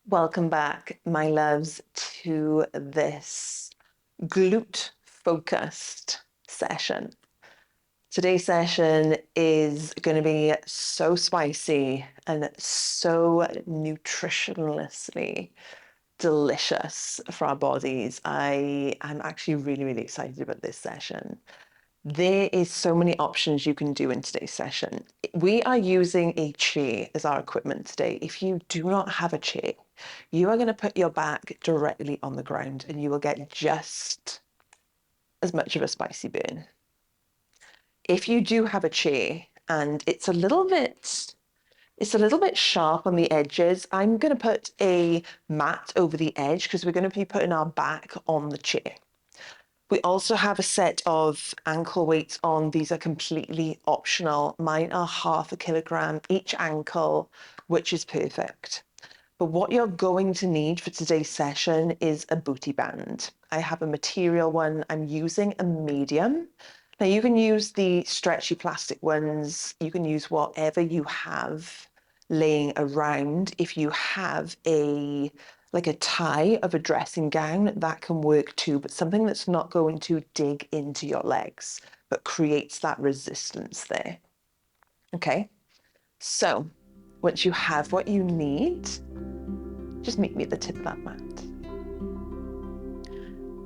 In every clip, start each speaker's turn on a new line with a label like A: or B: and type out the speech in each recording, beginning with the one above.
A: Welcome back, my loves, to this glute-focused session. Today's session is going to be so spicy and so nutritionally delicious for our bodies. I'm actually really excited about this session. There is so many options you can do in today's session. We are using a chair as our equipment today. If you do not have a chair, you are going to put your back directly on the ground and you will get just as much of a spicy burn. If you do have a chair and it's a little bit sharp on the edges, I'm going to put a mat over the edge because we're going to be putting our back on the chair. We also have a set of ankle weights on. These are completely optional. Mine are 1/2 kilogram each ankle, which is perfect. But what you're going to need for today's session is a booty band. I have a material one. I'm using a medium. Now you can use the stretchy plastic ones. You can use whatever you have laying around. If you have like a tie of a dressing gown, that can work too, but something that's not going to dig into your legs, but creates that resistance there. Okay, so once you have what you need, just meet me at the tip of that mat.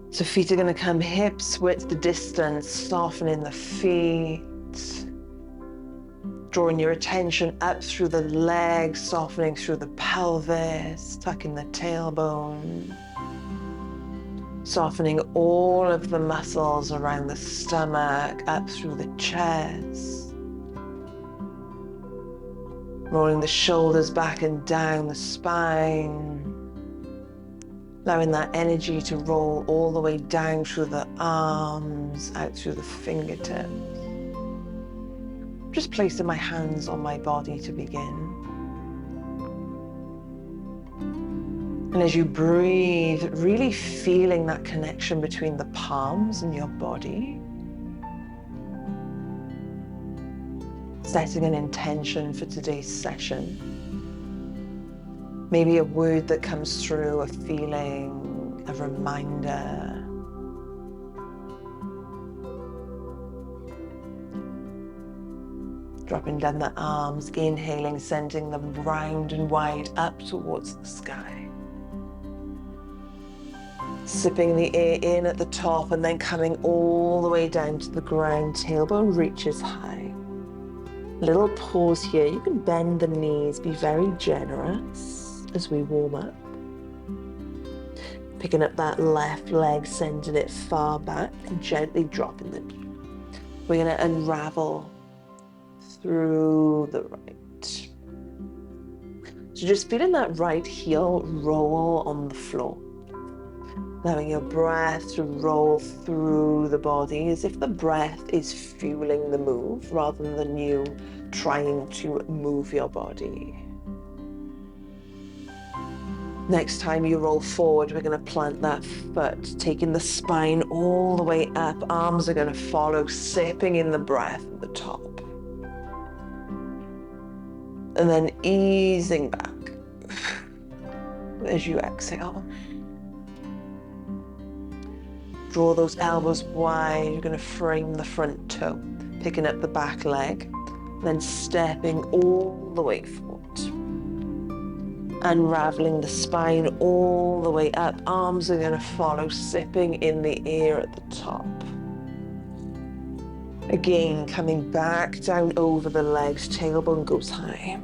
A: So feet are going to come hips width the distance, softening the feet, drawing your attention up through the legs, softening through the pelvis, tucking the tailbone, softening all of the muscles around the stomach, up through the chest, rolling the shoulders back and down the spine, allowing that energy to roll all the way down through the arms, out through the fingertips. Just placing my hands on my body to begin. And as you breathe, really feeling that connection between the palms and your body. Setting an intention for today's session. Maybe a word that comes through, a feeling, a reminder. Dropping down the arms, inhaling, sending them round and wide up towards the sky. Sipping the air in at the top and then coming all the way down to the ground, tailbone reaches high. Little pause here, you can bend the knees, be very generous as we warm up. Picking up that left leg, sending it far back and gently dropping the knee. We're going to unravel through the right. So just feeling that right heel roll on the floor. Allowing your breath to roll through the body as if the breath is fueling the move rather than you trying to move your body. Next time you roll forward, we're going to plant that foot, taking the spine all the way up. Arms are going to follow, sipping in the breath at the top. And then easing back as you exhale. Draw those elbows wide. You're going to frame the front toe, picking up the back leg, then stepping all the way forward. Unraveling the spine all the way up. Arms are going to follow, sipping in the air at the top. Again, coming back down over the legs, tailbone goes high.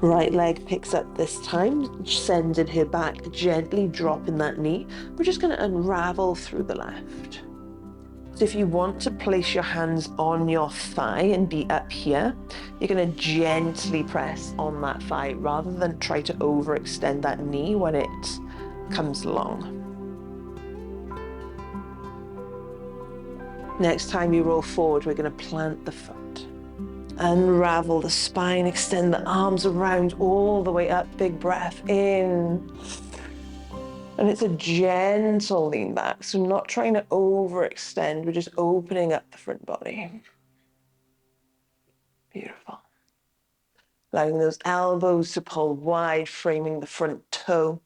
A: Right leg picks up this time, sending her back, gently dropping that knee. We're just going to unravel through the left. So if you want to place your hands on your thigh and be up here, you're going to gently press on that thigh rather than try to overextend that knee when it comes long. Next time you roll forward, we're going to plant the foot. Unravel the spine, extend the arms around all the way up, big breath in. And it's a gentle lean back, so not trying to overextend, we're just opening up the front body. Beautiful. allowing those elbows to pull wide, framing the front toe.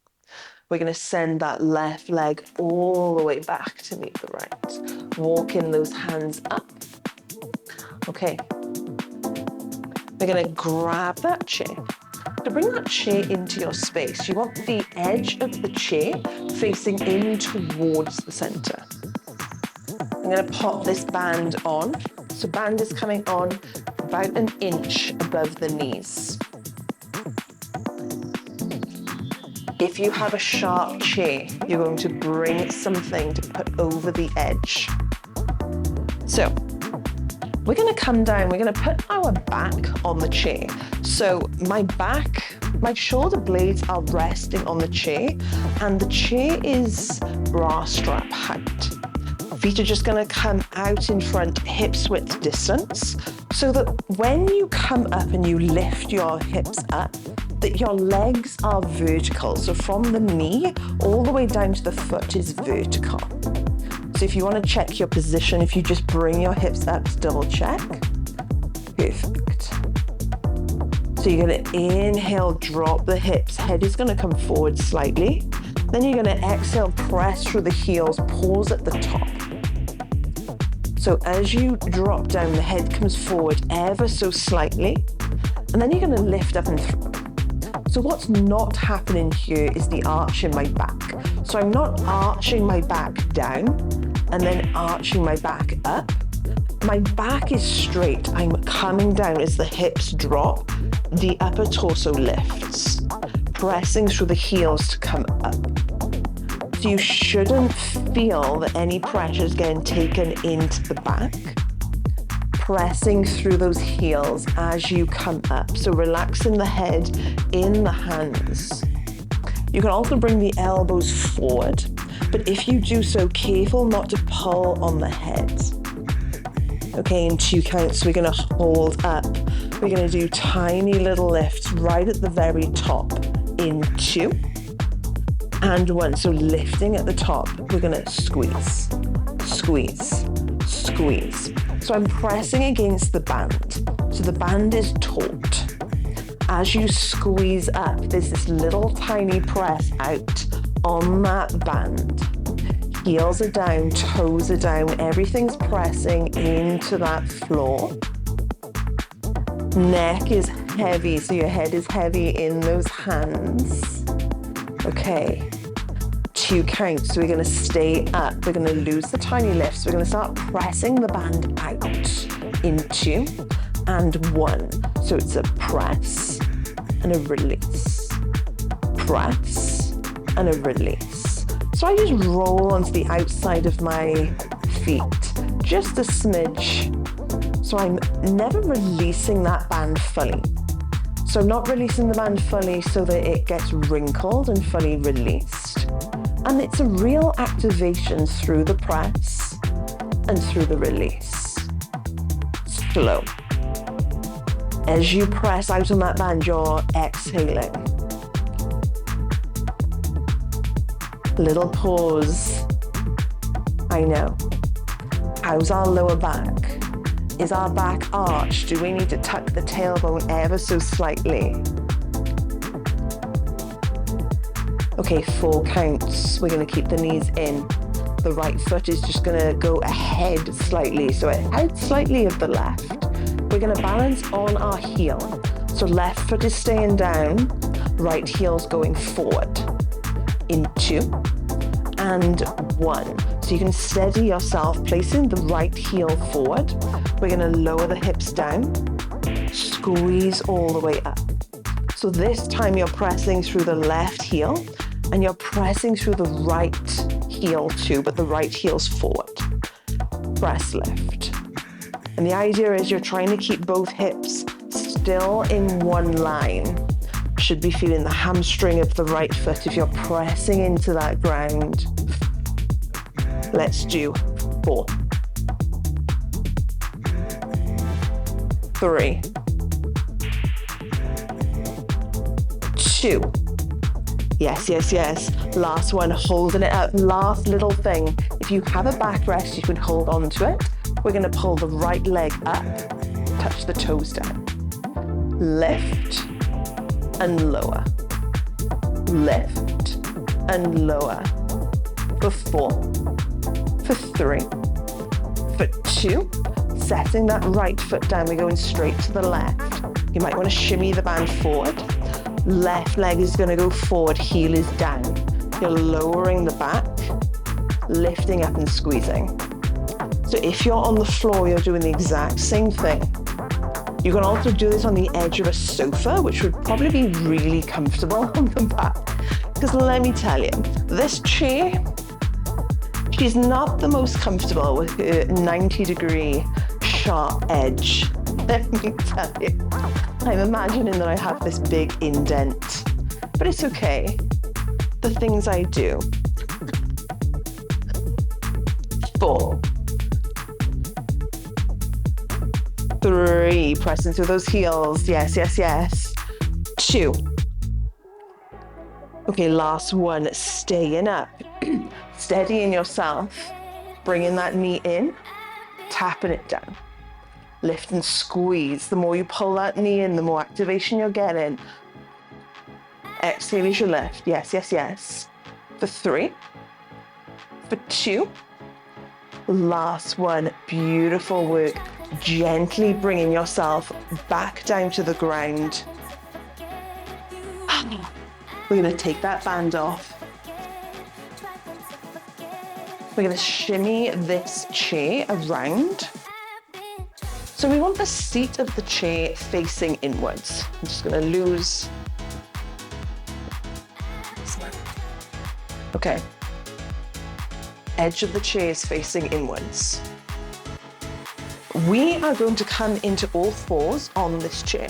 A: We're going to send that left leg all the way back to meet the right. Walking those hands up. Okay. We're going to grab that chair. To bring that chair into your space, you want the edge of the chair facing in towards the center. I'm going to pop this band on. So band is coming on about an inch above the knees. If you have a sharp chair, you're going to bring something to put over the edge. So we're going to come down, we're going to put our back on the chair. So my shoulder blades are resting on the chair, and the chair is bra strap height. Feet are just going to come out in front, hips width distance, so that when you come up and you lift your hips up, that your legs are vertical. So from the knee all the way down to the foot is vertical. So if you want to check your position, if you just bring your hips up to double check. Perfect. So you're going to inhale, drop the hips, head is going to come forward slightly. Then you're going to exhale, press through the heels, pause at the top. So as you drop down, the head comes forward ever so slightly, and then you're going to lift up and through. So what's not happening here is the arch in my back. So I'm not arching my back down and then arching my back up. My back is straight. I'm coming down as the hips drop, the upper torso lifts, pressing through the heels to come up. So you shouldn't feel that any pressure is getting taken into the back. Pressing through those heels as you come up. So relaxing the head in the hands. You can also bring the elbows forward, but if you do so, careful not to pull on the head. Okay, in 2 counts, we're going to hold up. We're going to do tiny little lifts right at the very top in 2 and 1. So lifting at the top, we're going to squeeze, squeeze, squeeze. So I'm pressing against the band. So the band is taut. As you squeeze up, there's this little tiny press out on that band. Heels are down, toes are down, everything's pressing into that floor. Neck is heavy, so your head is heavy in those hands. Okay. 2 counts, so we're going to stay up, we're going to lose the tiny lifts, we're going to start pressing the band out in 2 and 1. So it's a press and a release, press and a release. So I just roll onto the outside of my feet, just a smidge. So I'm never releasing that band fully. So I'm not releasing the band fully so that it gets wrinkled and fully released. And it's a real activation through the press and through the release. Slow. As you press out on that band, you're exhaling. Little pause. I know. How's our lower back? Is our back arched? Do we need to tuck the tailbone ever so slightly? Okay, 4 counts. We're going to keep the knees in. The right foot is just going to go ahead slightly, so ahead slightly of the left. We're going to balance on our heel. So left foot is staying down, right heel's going forward. In 2 and 1. So you can steady yourself, placing the right heel forward. We're going to lower the hips down, squeeze all the way up. So this time you're pressing through the left heel, and you're pressing through the right heel too, but the right heel's forward. Press lift. And the idea is you're trying to keep both hips still in one line. Should be feeling the hamstring of the right foot if you're pressing into that ground. Let's do 4, 3, 2. Yes, yes, yes. Last one, holding it up. Last little thing. If you have a backrest, you can hold on to it. We're going to pull the right leg up, touch the toes down. lift and lower, lift and lower, for 4, for 3, for 2, setting that right foot down, we're going straight to the left. You might want to shimmy the band forward. Left leg is going to go forward, heel is down. You're lowering the back, lifting up and squeezing. So if you're on the floor, you're doing the exact same thing. You can also do this on the edge of a sofa, which would probably be really comfortable on the back. Because let me tell you, this chair, she's not the most comfortable with her 90-degree sharp edge. Let me tell you. I'm imagining that I have this big indent, but it's okay. The things I do. 4, 3, pressing through those heels. Yes, yes, yes. 2. Okay, last one, staying up. Steadying yourself, bringing that knee in, tapping it down. Lift and squeeze. The more you pull that knee in, the more activation you're getting. Exhale as you lift. Yes, yes, yes. For 3, for 2. Last one, beautiful work. Gently bringing yourself back down to the ground. We're going to take that band off. We're going to shimmy this chair around. So we want the seat of the chair facing inwards. I'm just going to lose this one. Okay. Edge of the chair is facing inwards. We are going to come into all fours on this chair.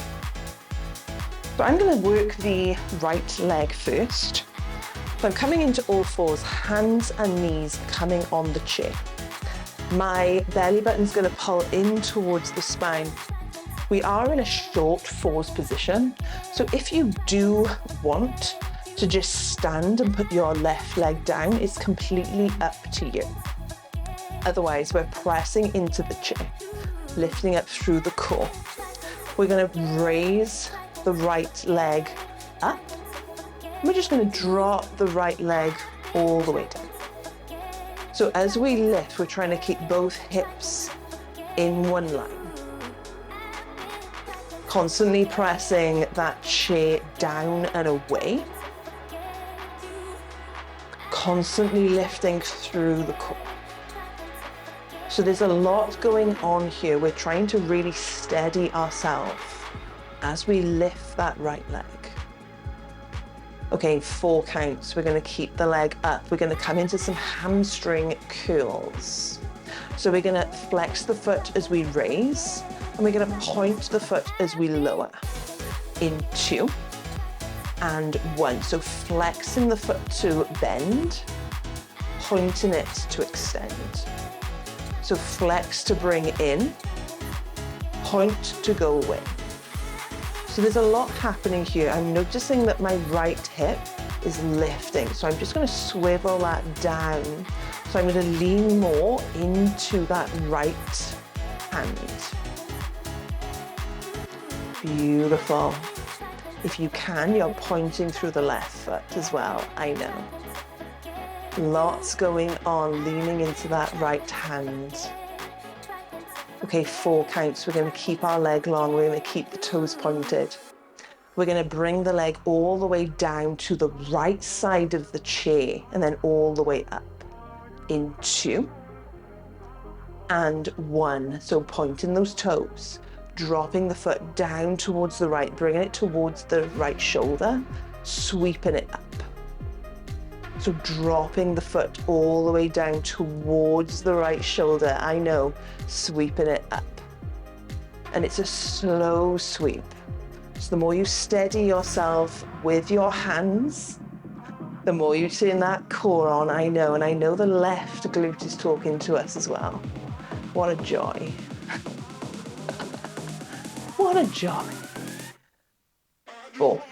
A: So I'm going to work the right leg first. So I'm coming into all fours, hands and knees coming on the chair. My belly button's going to pull in towards the spine. We are in a short fours position. So if you do want to just stand and put your left leg down, it's completely up to you. Otherwise, we're pressing into the chair, lifting up through the core. We're going to raise the right leg up. We're just going to drop the right leg all the way down. So as we lift, we're trying to keep both hips in one line. Constantly pressing that chair down and away. Constantly lifting through the core. So there's a lot going on here. We're trying to really steady ourselves as we lift that right leg. Okay, 4 counts. We're going to keep the leg up. We're going to come into some hamstring curls. So we're going to flex the foot as we raise, and we're going to point the foot as we lower. In 2 and 1. So flexing the foot to bend, pointing it to extend. So flex to bring in, point to go away. So there's a lot happening here. I'm noticing that my right hip is lifting. So I'm just going to swivel that down. So I'm going to lean more into that right hand. Beautiful. If you can, you're pointing through the left foot as well. I know. Lots going on, leaning into that right hand. Okay, 4 counts. We're going to keep our leg long. We're going to keep the toes pointed. We're going to bring the leg all the way down to the right side of the chair and then all the way up. In 2 and 1. So pointing those toes, dropping the foot down towards the right, bringing it towards the right shoulder, sweeping it up. So dropping the foot all the way down towards the right shoulder. I know, sweeping it up. And it's a slow sweep. So the more you steady yourself with your hands, the more you turn that core on. I know, and I know the left glute is talking to us as well. What a joy. What a joy. 4.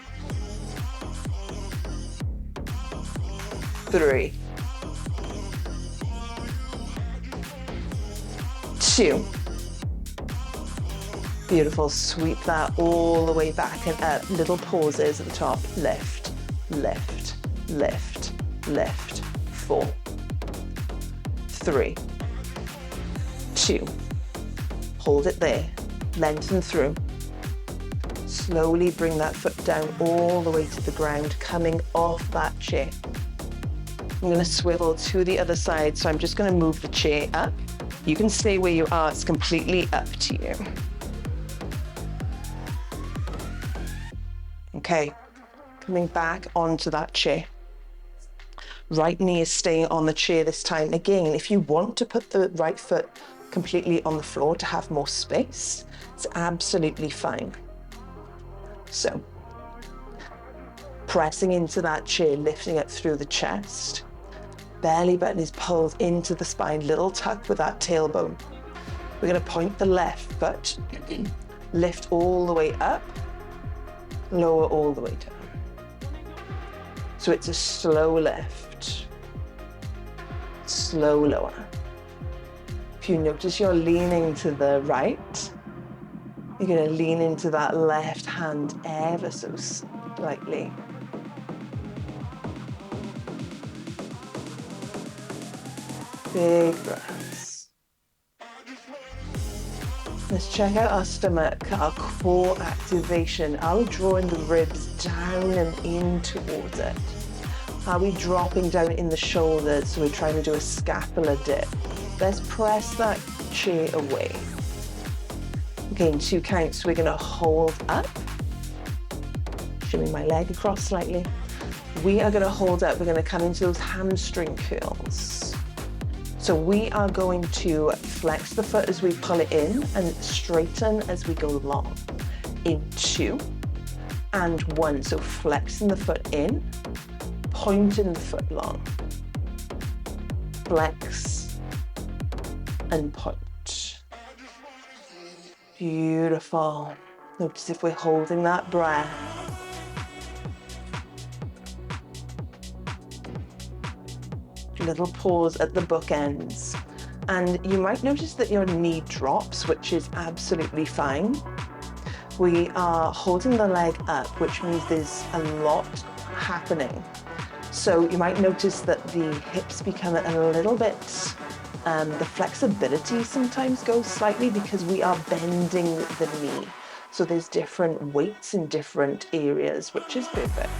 A: 3, 2, Beautiful, sweep that all the way back and up. Little pauses at the top. Lift, lift, lift, lift. 4, 3, 2. Hold it there, lengthen through. Slowly bring that foot down all the way to the ground, coming off that chair. I'm going to swivel to the other side, so I'm just going to move the chair up. You can stay where you are, it's completely up to you. Okay, coming back onto that chair. Right knee is staying on the chair this time. Again, if you want to put the right foot completely on the floor to have more space, it's absolutely fine. So, pressing into that chair, lifting it through the chest. Belly button is pulled into the spine, little tuck with that tailbone. We're going to point the left foot, lift all the way up, lower all the way down. So it's a slow lift, slow lower. If you notice you're leaning to the right, you're going to lean into that left hand ever so slightly. Big breaths. Let's check out our stomach, our core activation. Are we drawing the ribs down and in towards it? Are we dropping down in the shoulders? So we're trying to do a scapular dip. Let's press that chair away. Okay, in 2 counts, we're going to hold up. Shimmy my leg across slightly. We are going to hold up. We're going to come into those hamstring curls. So we are going to flex the foot as we pull it in and straighten as we go along. In 2 and 1. So flexing the foot in, pointing the foot long. Flex and point. Beautiful. Notice if we're holding that breath. Little pause at the bookends. And you might notice that your knee drops, which is absolutely fine. We are holding the leg up, which means there's a lot happening. So you might notice that the hips become a little bit, the flexibility sometimes goes slightly because we are bending the knee. So there's different weights in different areas, which is perfect.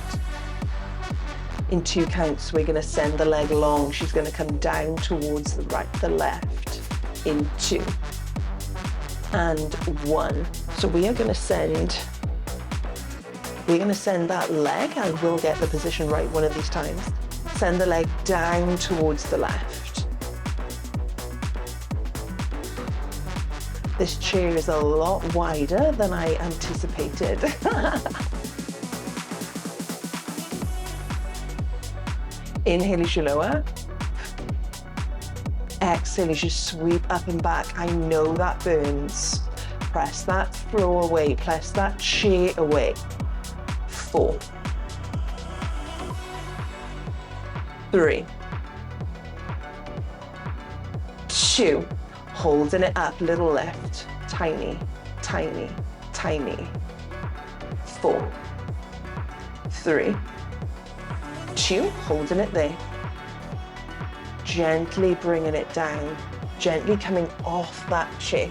A: In 2 counts, we're going to send the leg long. She's going to come down towards the right, the left. In 2 and 1. So we are going to send that leg. I will get the position right one of these times. Send the leg down towards the left. This chair is a lot wider than I anticipated. Inhale as you lower. Exhale as you sweep up and back. I know that burns. Press that floor away. Press that chair away. 4, 3, 2. Holding it up, little lift. Tiny, tiny, tiny. 4, 3, 2, holding it there. Gently bringing it down, gently coming off that chair.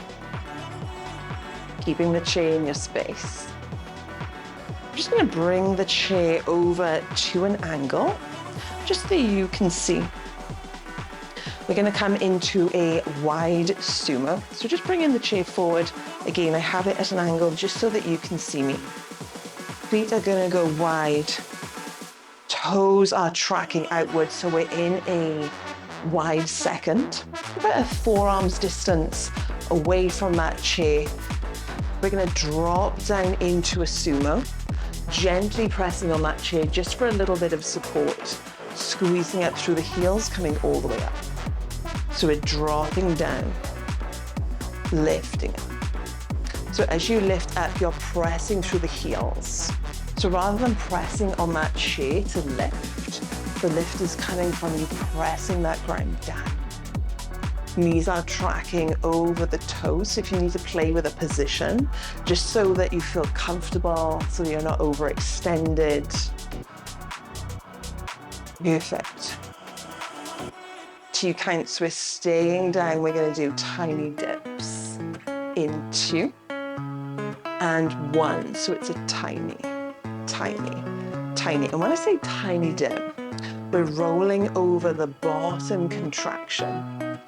A: Keeping the chair in your space. I'm just going to bring the chair over to an angle, just so you can see. We're going to come into a wide sumo. So just bringing the chair forward. Again, I have it at an angle just so that you can see me. Feet are going to go wide. Toes are tracking outwards, so we're in a wide second, about a forearms distance away from that chair. We're going to drop down into a sumo, gently pressing on that chair just for a little bit of support, squeezing up through the heels, coming all the way up. So we're dropping down, lifting up. So as you lift up, you're pressing through the heels. So rather than pressing on that chair to lift, the lift is coming from you pressing that ground down. Knees are tracking over the toes. So if you need to play with a position, just so that you feel comfortable, so you're not overextended. Perfect. 2 counts, we're staying down. We're going to do tiny dips. In 2 and 1. So it's a tiny, tiny, tiny. And when I say tiny dip, we're rolling over the bottom contraction.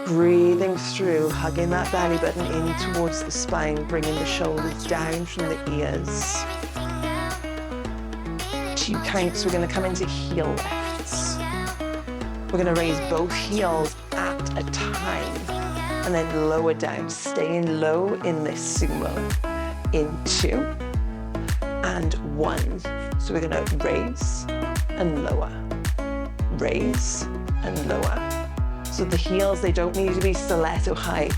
A: Breathing through, hugging that belly button in towards the spine, bringing the shoulders down from the ears. 2 counts, we're going to come into heel lifts. We're going to raise both heels at a time and then lower down, staying low in this sumo. In 2 and 1. So we're going to raise and lower, raise and lower. So the heels, they don't need to be stiletto height.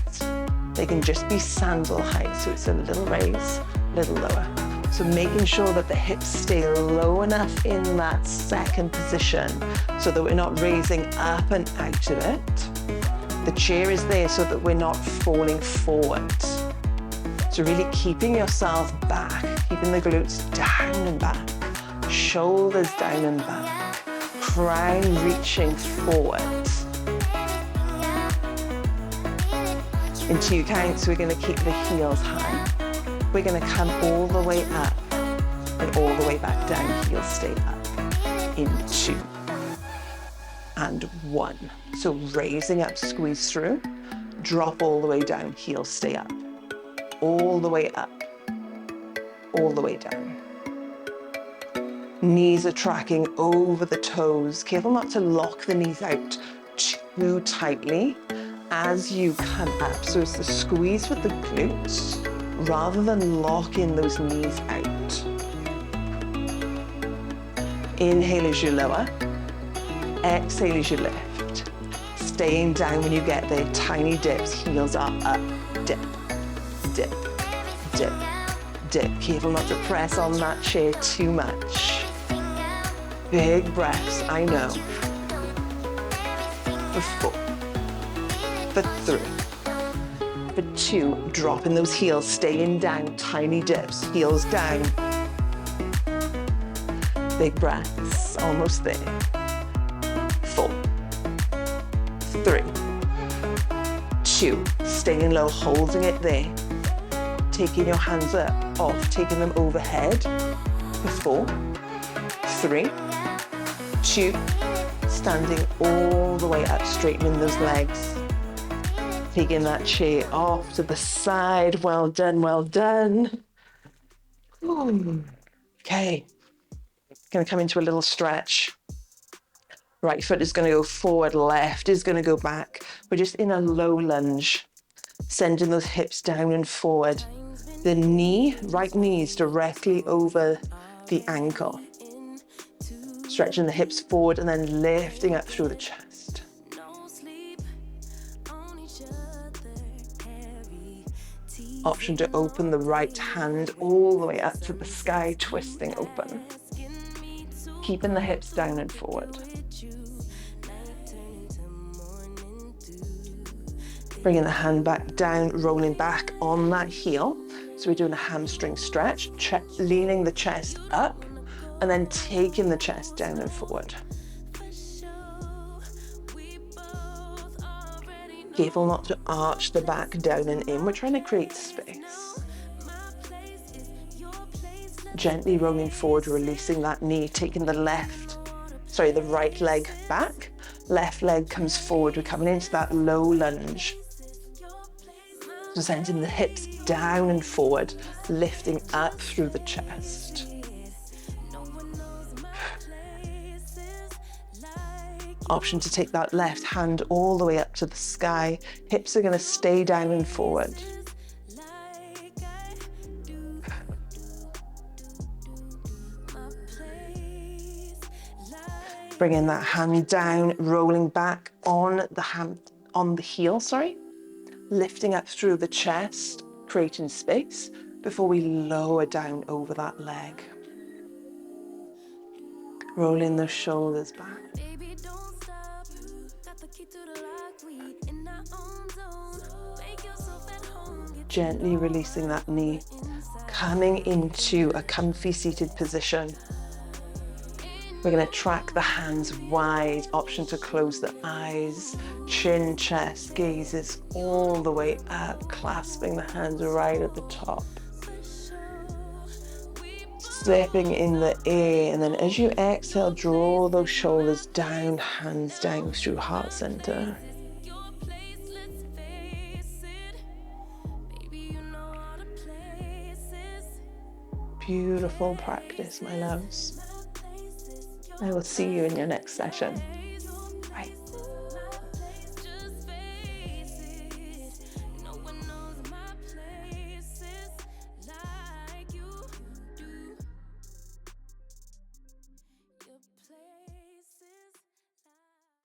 A: They can just be sandal height. So it's a little raise, little lower. So making sure that the hips stay low enough in that second position so that we're not raising up and out of it. The chair is there so that we're not falling forward. So really keeping yourself back, keeping the glutes down and back, shoulders down and back, crown reaching forward. In 2 counts, we're going to keep the heels high. We're going to come all the way up and all the way back down, heels stay up. In 2 and 1. So raising up, squeeze through, drop all the way down, heels stay up. All the way up, all the way down. Knees are tracking over the toes. Careful not to lock the knees out too tightly as you come up. So it's the squeeze with the glutes rather than locking those knees out. Inhale as you lower, exhale as you lift. Staying down when you get there, tiny dips, heels are up, dip, dip, dip, dip. Careful not to press on that chair too much. Big breaths, I know. For 4, for 3, for 2, dropping those heels, staying down, tiny dips, heels down. Big breaths, almost there. 4, 3, 2, staying low, holding it there. Taking your hands up, off, taking them overhead. For 4, 3, 2, standing all the way up, straightening those legs. Taking that chair off to the side. Well done, well done. Ooh. Okay, gonna come into a little stretch. Right foot is gonna go forward, left is gonna go back. We're just in a low lunge, sending those hips down and forward. The knee, right knee is directly over the ankle. Stretching the hips forward and then lifting up through the chest. Option to open the right hand all the way up to the sky, twisting open. Keeping the hips down and forward. Bringing the hand back down, rolling back on that heel. So we're doing a hamstring stretch, leaning the chest up and then taking the chest down and forward. Careful not to arch the back down and in. We're trying to create space. Gently rolling forward, releasing that knee, taking the right leg back. Left leg comes forward. We're coming into that low lunge. So sending the hips down and forward, lifting up through the chest. Option to take that left hand all the way up to the sky. Hips are going to stay down and forward. Bringing that hand down, rolling back on the heel, lifting up through the chest, creating space before we lower down over that leg. Rolling those shoulders back. Gently releasing that knee, coming into a comfy seated position. We're going to track the hands wide, option to close the eyes, chin, chest, gazes all the way up, clasping the hands right at the top. Slipping in the air, and then as you exhale, draw those shoulders down, hands down through heart center. Beautiful practice, my loves. I will see you in your next session.